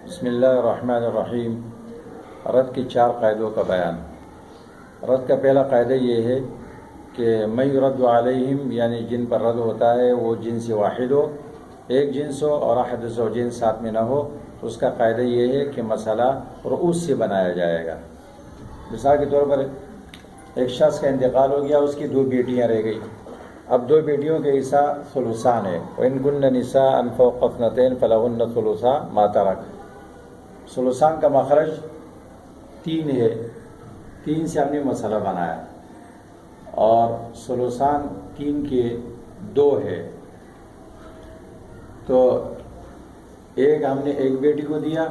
بسم اللہ الرحمن الرحیم۔ رد کے 4 قاعدوں کا بیان۔ رد کا پہلا قاعدہ یہ ہے کہ من یرد علیہم، یعنی جن پر رد ہوتا ہے وہ جنس واحد ہو، ایک جنس ہو اور احد الزوجین ساتھ میں نہ ہو، تو اس کا قاعدہ یہ ہے کہ مسئلہ رؤوس سے بنایا جائے گا۔ مثال کے طور پر ایک شخص کا انتقال ہو گیا، اس کی 2 بیٹیاں رہ گئی۔ اب 2 بیٹیوں کے حصہ ثلثان ہے۔ وَإِن كُنَّ نِسَاءً فَوْقَ اثْنَتَيْنِ فَلَهُنَّ ثُلُثَا مَا تَرَكَ۔ ثلثان کا مخرج 3 ہے، 3 سے ہم نے مسئلہ بنایا، اور ثلثان 3 کے 2 ہے، تو ایک ہم نے ایک بیٹی کو دیا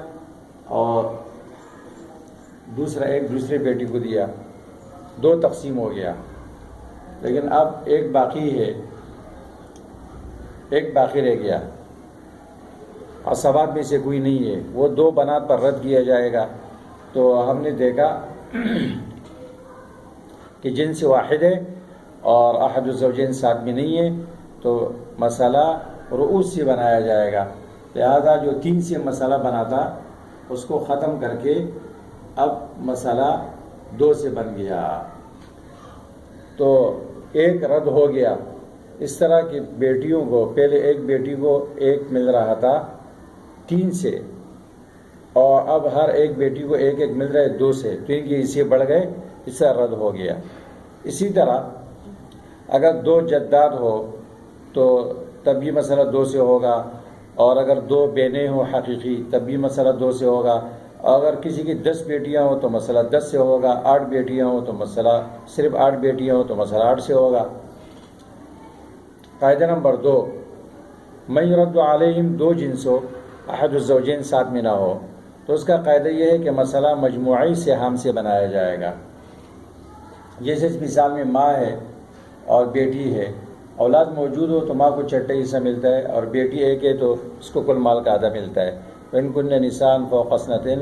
اور دوسرا ایک دوسرے بیٹی کو دیا، 2 تقسیم ہو گیا۔ لیکن اب ایک باقی ہے، ایک باقی رہ گیا، عصبات میں سے کوئی نہیں ہے، وہ 2 بنات پر رد کیا جائے گا۔ تو ہم نے دیکھا کہ جنس واحد ہے اور احد الزوجین ساتھ میں نہیں ہے، تو مسئلہ رؤوس سے بنایا جائے گا۔ لہذا جو 3 سے مسئلہ بنا تھا اس کو ختم کر کے اب مسئلہ 2 سے بن گیا، تو ایک رد ہو گیا۔ اس طرح کی بیٹیوں کو پہلے ایک بیٹی کو ایک مل رہا تھا 3 سے، اور اب ہر ایک بیٹی کو ایک ایک مل رہا ہے 2 سے، تو ان کے حصے بڑھ گئے، اس سے رد ہو گیا۔ اسی طرح اگر 2 جدات ہو تو تب بھی مسئلہ 2 سے ہوگا، اور اگر 2 بہنیں ہوں حقیقی تب بھی مسئلہ 2 سے ہوگا، اگر کسی کی 10 بیٹیاں ہوں تو مسئلہ 10 سے ہوگا، 8 بیٹیاں ہوں تو مسئلہ صرف 8 بیٹیاں ہوں تو مسئلہ 8 سے ہوگا۔ قاعدہ نمبر 2، من یرد علیہم 2 جنس ہو، احد الزوجین ساتھ میں نہ ہو، تو اس کا قاعدہ یہ ہے کہ مسئلہ مجموعی سہام سے بنایا جائے گا۔ جیسے اس مثال میں ماں ہے اور بیٹی ہے، اولاد موجود ہو تو ماں کو چھٹا حصہ ملتا ہے، اور بیٹی ایک ہے تو اس کو کل مال کا آدھا ملتا ہے۔ وَإِن كُنَّ نِسَاءً فَوْقَ اثْنَتَيْنِ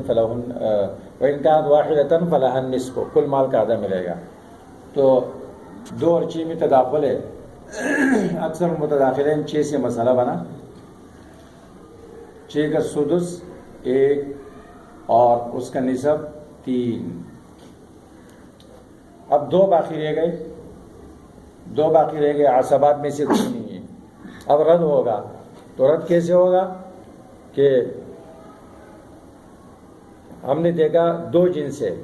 وَإِن كَانَتْ وَاحِدَةً فَلَهَا النِّصْفُ، کل مال کا آدھا ملے گا۔ تو 2 اور 6 میں تداخل ہے، اکثر متداخلین 6 سے مسئلہ بنا، 6 کا سدس 1 اور اس کا نصف 3۔ اب 2 باقی رہ گئے، 2 باقی رہ گئے، عصبات میں سے کوئی نہیں ہے، اب رد ہوگا۔ تو رد کیسے ہوگا کہ ہم نے دیکھا 2 جنس ہے،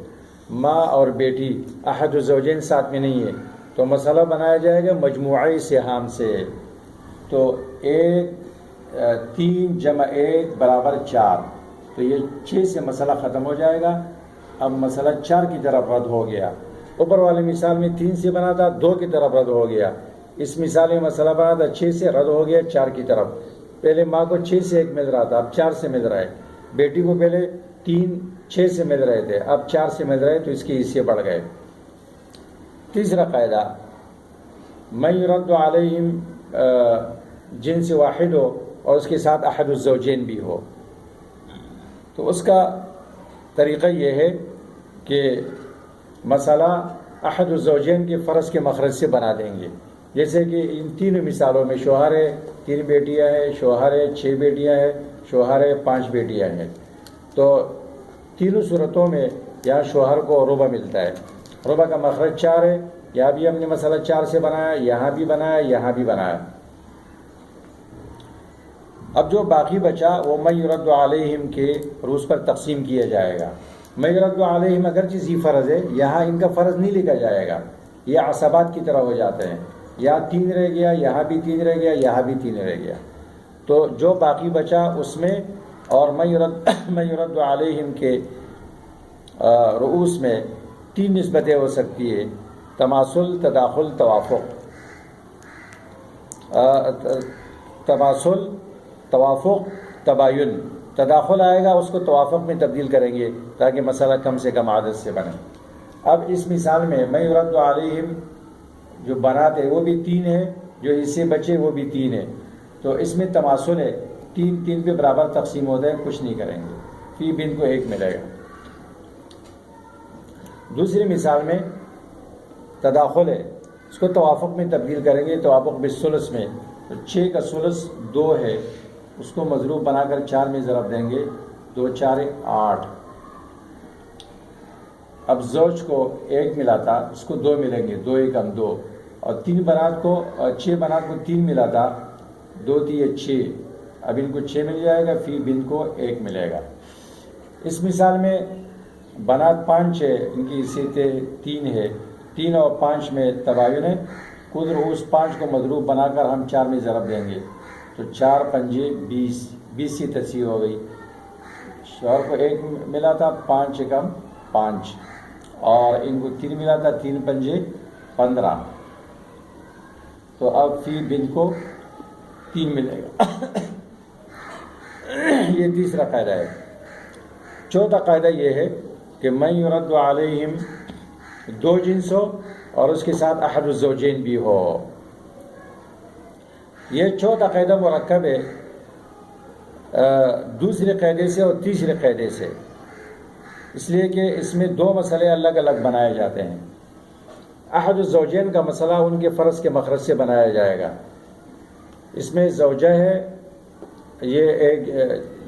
ماں اور بیٹی، احد الزوجین ساتھ میں نہیں ہے، تو مسئلہ بنایا جائے گا مجموعی سہام سے۔ تو 3 جمع 1 برابر 4، تو یہ 6 سے مسئلہ ختم ہو جائے گا۔ اب مسئلہ 4 کی طرف رد ہو گیا۔ اوپر والی مثال میں 3 سے بنا تھا، 2 کی طرف رد ہو گیا۔ اس مثال میں مسئلہ بنا تھا 6 سے، رد ہو گیا 4 کی طرف۔ پہلے ماں کو 6 سے 1 مل رہا تھا، اب 4 سے مل رہا ہے۔ بیٹی کو پہلے 6 سے مل رہے تھے، اب 4 سے مل رہے، تو اس کے حصے بڑھ گئے۔ تیسرا قاعدہ، من یرد علیہم جنس واحد ہو اور اس کے ساتھ احد الزوجین بھی ہو، تو اس کا طریقہ یہ ہے کہ مسئلہ احد الزوجین کے فرض کے مخرج سے بنا دیں گے۔ جیسے کہ ان 3 مثالوں میں شوہر ہے، 3 بیٹیاں ہیں، شوہر ہے 6 بیٹیاں ہیں، شوہر ہے 5 بیٹیاں ہیں، تو تینوں صورتوں میں یہاں شوہر کو ربع ملتا ہے۔ ربع کا مخرج 4 ہے، یہاں بھی ہم نے مسئلہ 4 سے بنایا، یہاں بھی بنایا، یہاں بھی بنایا۔ اب جو باقی بچا وہ من یرد علیہم کے روز پر تقسیم کیا جائے گا۔ من یرد علیہم اگرچہ ذی فرض ہے، یہاں ان کا فرض نہیں لکھا جائے گا، یہ عصبات کی طرح ہو جاتے ہیں، یہاں 3 رہ گیا، یہاں بھی 3 رہ گیا، یہاں بھی 3 رہ گیا، تو جو باقی بچا اس میں، اور من یرد علیہم کے رؤوس میں 3 نسبتیں ہو سکتی ہے: تماثل، تداخل، توافق۔ تماثل، توافق، تباین۔ تداخل آئے گا، اس کو توافق میں تبدیل کریں گے تاکہ مسئلہ کم سے کم عادت سے بنے۔ اب اس مثال میں من یرد علیہم جو بنات ہے وہ بھی 3 ہے، جو حصے بچے وہ بھی 3 ہے، تو اس میں تماثل ہے، 3 پہ برابر تقسیم ہوتا ہے، کچھ نہیں کریں گے، فی بن کو 1 ملے گا۔ دوسری مثال میں تداخل ہے، اس کو توافق میں تبدیل کریں گے، توافق بالثلث میں، تو 6 کا ثلث 2 ہے، اس کو مضروب بنا کر 4 میں ضرب دیں گے 2 4 8. اب زوج کو 1 ملا تھا، اس کو 2 ملیں گے، 2 1 2. اور 6 بنات کو 3 ملا تھا، 2 3 6. اب ان کو 6 مل جائے گا، فی بنت کو 1 ملے گا. اس مثال میں بنات 5 ہے، ان کی حیثیت 3 ہے. 3 اور 5 میں تباین ہے. خود اس 5 کو مضروب بنا کر ہم 4 میں ضرب دیں گے تو 4 5 20، 20 سی تصحیح ہو گئی. شوہر کو 1 ملا تھا، 5 کم 5، اور ان کو 3 ملا تھا، 3 5 15. تو اب فی بنت کو 3 ملے گا. یہ تیسرا قاعدہ ہے. چوتھا قاعدہ یہ ہے کہ من یرد علیہم 2 جنس ہو اور اس کے ساتھ احد الزوجین بھی ہو. یہ چوتھا قاعدہ مرکب ہے دوسرے قاعدے سے اور تیسرے قاعدے سے، اس لیے کہ اس میں 2 مسئلے الگ الگ بنائے جاتے ہیں. احد الزوجین کا مسئلہ ان کے فرض کے مخرج سے بنایا جائے گا. اس میں زوجہ ہے، یہ ایک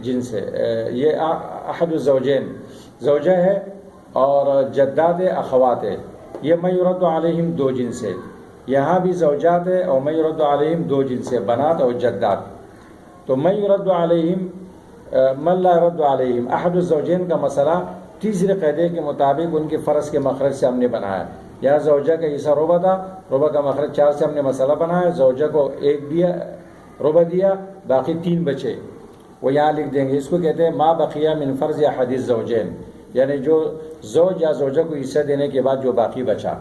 جنس ہے، یہ احد الزوجین زوجہ ہے، اور جدات اخوات ہے. یہ من یرد علیہم 2 جنس ہے. یہاں بھی زوجات ہے اور من یرد علیہم 2 جنس ہے، بنات اور جدات. تو من یرد علیہم من لا یرد علیہم احد الزوجین کا مسئلہ تیسرے قاعدے کے مطابق ان کے فرض کے مخرج سے ہم نے بنایا. یہاں زوجہ کا حصہ ربع تھا، ربع کا مخرج 4 سے ہم نے مسئلہ بنایا. زوجہ کو 1 دیا، ربع دیا، باقی 3 بچے، وہ یہاں لکھ دیں گے. اس کو کہتے ہیں ما بقیہ من فرض احد الزوجین، یعنی جو زوج یا زوجہ کو حصہ دینے کے بعد جو باقی بچا.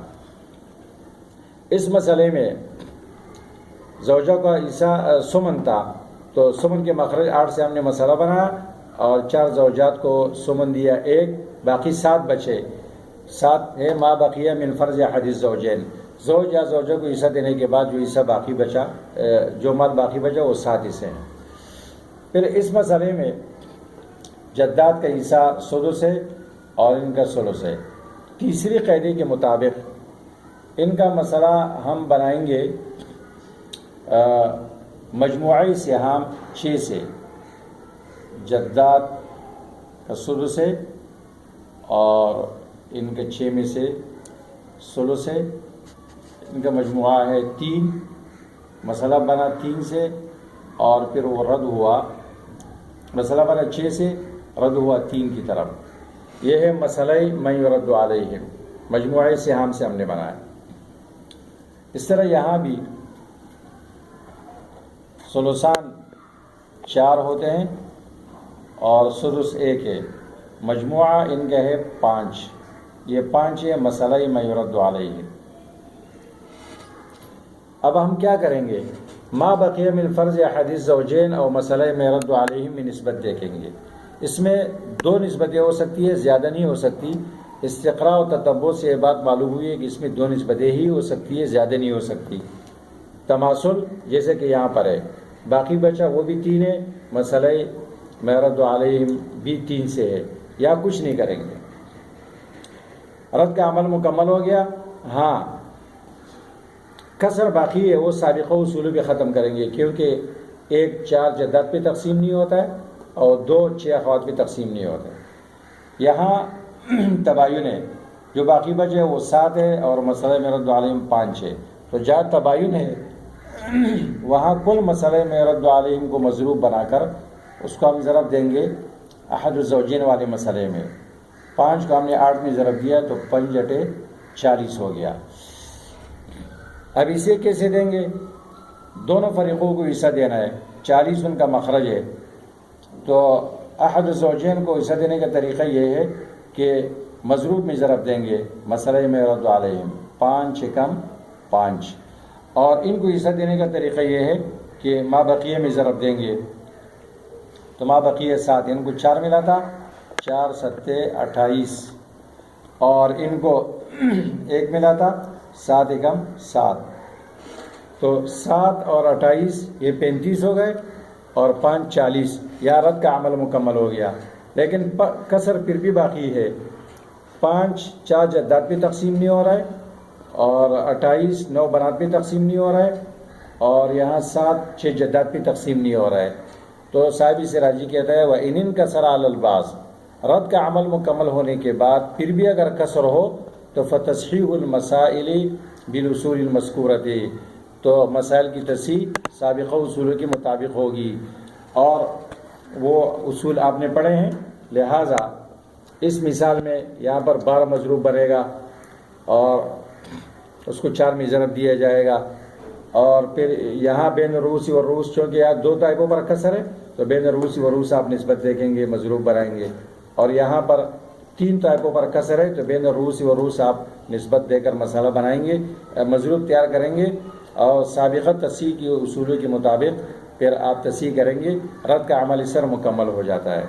اس مسئلے میں زوجہ کا حصہ سمن تھا، تو سمن کے مخرج 8 سے ہم نے مسئلہ بنایا، اور 4 زوجات کو سمن دیا 1، باقی 7 بچے. 7 ہے ما بقیہ من فرض احد الزوجین، زوج یا زوجہ کو حصہ دینے کے بعد جو حصہ باقی بچا، جو مال باقی بچا وہ 7 حصے ہیں. پھر اس مسئلے میں جدات کا حصہ سدس ہے اور ان کا ثلث ہے. تیسری قاعدے کے مطابق ان کا مسئلہ ہم بنائیں گے مجموعی سہام 6 سے. جدات کا سدس ہے اور ان کے 6 میں سے ثلث ہے. ان کا مجموعہ ہے 3. مسئلہ بنا 3 سے اور پھر وہ رد ہوا، مسئلہ بنا 6 سے، رد ہوا 3 کی طرف. یہ ہے مسئلہ من یرد علیہم، مجموعی سہام سے ہم نے بنایا. اس طرح یہاں بھی ثلثان 4 ہوتے ہیں اور سدس 1 ہے. مجموعہ ان کا ہے 5. یہ 5 ہے مسئلہ من یرد علیہم. اب ہم کیا کریں گے؟ ما بقیہ من فرض احد الزوجین اور مسئلہ من یرد علیہم میں نسبت دیکھیں گے. اس میں 2 نسبتیں ہو سکتی ہے، زیادہ نہیں ہو سکتی. استقراء و تتبع سے یہ بات معلوم ہوئی ہے کہ اس میں 2 نسبتیں ہی ہو سکتی ہے، زیادہ نہیں ہو سکتی. تماثل جیسے کہ یہاں پر ہے، باقی بچا وہ بھی 3 ہے، مسئلہ من یرد علیہم بھی 3 سے ہے. یا کچھ نہیں کریں گے، رد کا عمل مکمل ہو گیا. ہاں کسر باقی ہے، وہ سابقہ اصول بھی ختم کریں گے، کیونکہ 1 4 جدات پہ تقسیم نہیں ہوتا ہے اور 2 6 اخوات پہ تقسیم نہیں ہوتا ہے. یہاں تباین ہے، جو باقی بچے وہ 7 ہے اور مسئلہ من یرد علیہم 5 ہے. تو جہاں تباین ہے وہاں کل مسئلہ من یرد علیہم کو مضروب بنا کر اس کو ہم ضرب دیں گے احد الزوجین والے مسئلے میں. 5 کو ہم نے 8 میں ضرب دیا تو 5 8 40 ہو گیا. اب اسے کیسے دیں گے؟ دونوں فریقوں کو حصہ دینا ہے، 40 ان کا مخرج ہے. تو احد الزوجین کو حصہ دینے کا طریقہ یہ ہے کہ مضروب میں ضرب دیں گے مسئلہ من یرد علیہم، 5 6 5. اور ان کو حصہ دینے کا طریقہ یہ ہے کہ ما بقیہ میں ضرب دیں گے. تو ما بقیہ 7، ان کو 4 ملا تھا، 4 7 28، اور ان کو 1 ملا تھا، 7 1 7. تو 7 اور 28 یہ 35 ہو گئے اور 5 40. یا رد کا عمل مکمل ہو گیا. لیکن کسر پھر بھی باقی ہے. 5 4 جدات پہ تقسیم نہیں ہو رہا ہے اور 28 9 بنات پہ تقسیم نہیں ہو رہا ہے، اور یہاں 7 6 جدات پہ تقسیم نہیں ہو رہا ہے. تو صاحب سراجی کہتا ہے وہ ان کا سر الباس، رد کا عمل مکمل ہونے کے بعد پھر بھی اگر کسر ہو تو فتصحیح المسائل بالاصول المذکورۃ، تو مسائل کی تصحیح سابقہ اصولوں کے مطابق ہوگی، اور وہ اصول آپ نے پڑھے ہیں۔ لہٰذا اس مثال میں یہاں پر 12 مضروب بنے گا اور اس کو 4 میں ضرب دیا جائے گا، اور پھر یہاں بین الرؤوس والرؤوس، چونکہ یہاں 2 طائفوں پر کسر ہے تو بین الرؤوس والرؤوس آپ نسبت دیکھیں گے، مضروب بنائیں گے، اور یہاں پر 3 طائفوں پر کسر ہے تو بین الرؤوس والرؤوس آپ نسبت دے کر مسئلہ بنائیں گے، مضروب تیار کریں گے، اور سابقہ تصحیح کی اصولوں کے مطابق پھر آپ تصحیح کریں گے، رد کا عمل اس طرح مکمل ہو جاتا ہے۔